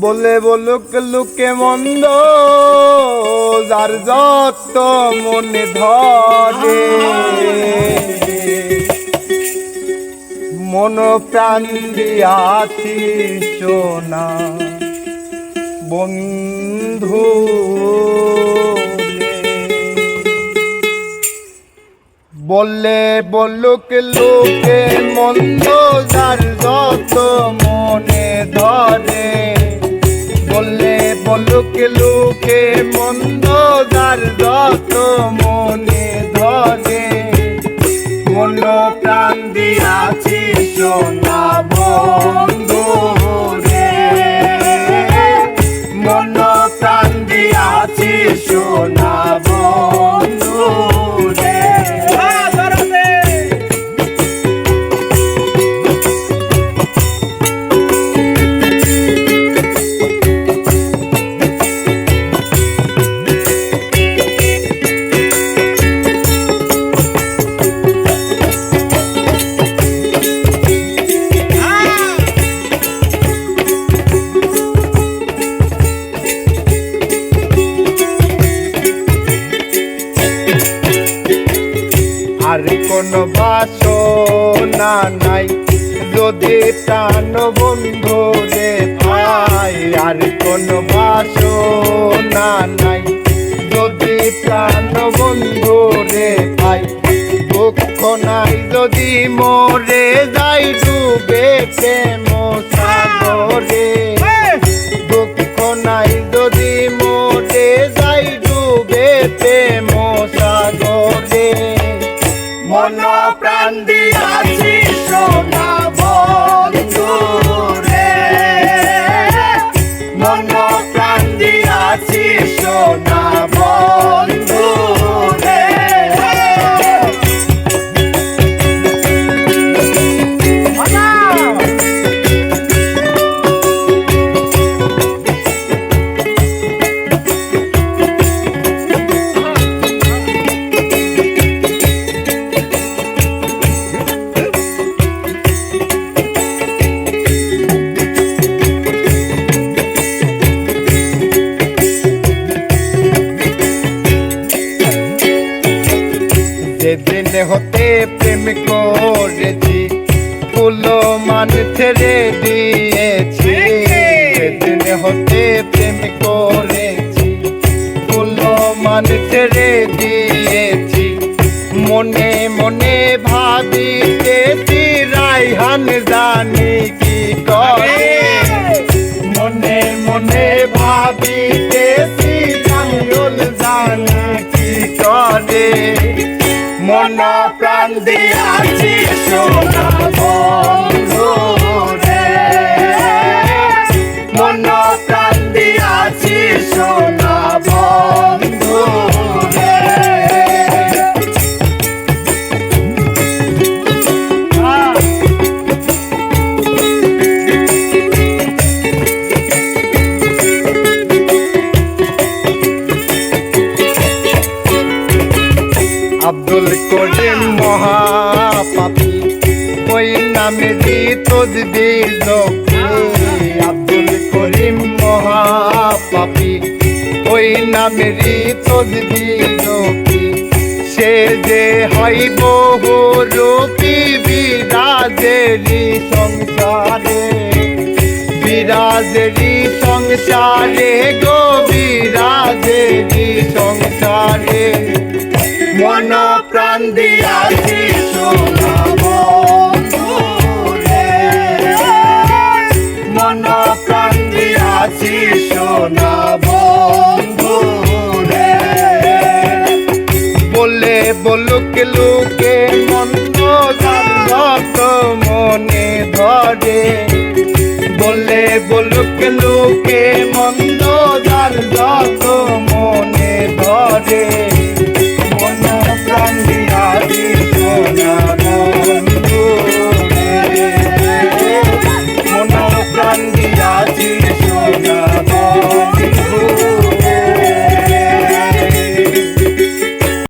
বলে বলুক লোকে মন্দ যার যত মনে ধরে মন প্রাণ দিয়াছি সোনা বন্ধু বললে বলুক লোকে মন্দ যার যত মনে ধরে বললে বলুক লোকে মন্দ যার যত মনে ধরে মন প্রাণ দিয়াছি সোনা বন্ধু রে মন প্রাণ দিয়াছি সোনা বন্ধু রে আর কোন বাসনা নাই যদি প্রাণ বন্ধু রে পাই আর কোন বাসনা নাই যদি প্রাণ বন্ধু রে পাই দুঃখ নাই যদি মরে যাই ডুবে প্রেম সাগরে দুঃখ নাই যদি মরে যাই ডুবে প্রেম সাগরে মন প্রাণ দিয়াছি সোনা বন্ধু রে মন প্রাণ দিয়াছি সোনা বন্ধু রে যেদিন হতে প্রেম করেছি ফুল মান ছেড়ে দিয়েছি যেদিন হতে প্রেম করেছি ফুল মান ছেড়ে দিয়েছি মনে মনে ভাবিতেছি রাইহান জানি কি করে মনে মনে ভাবিতেছি জানুল জানি কি করে মন প্রাণ দিয়াছি সোনা বন্ধু রে মন প্রাণ দিয়াছি সোনা বন্ধু রে আব্দুল করিম মহাপাপী ওই নামেরই তসবি জপি আব্দুল করিম মহাপাপী ওই নামেরই তসবি জপি সে যে হয় বহু রূপী বিরাজেরই সংসারে বিরাজেরই সংসারে গো বিরাজেরই সংসারে মন প্রাণ দিয়াছি সোনা বন্ধু রে মন প্রাণ দিয়াছি সোনা বন্ধু রে বলে বলুক লোকে মন্দ যার যত মনে ধরে বলে বলুক লোকে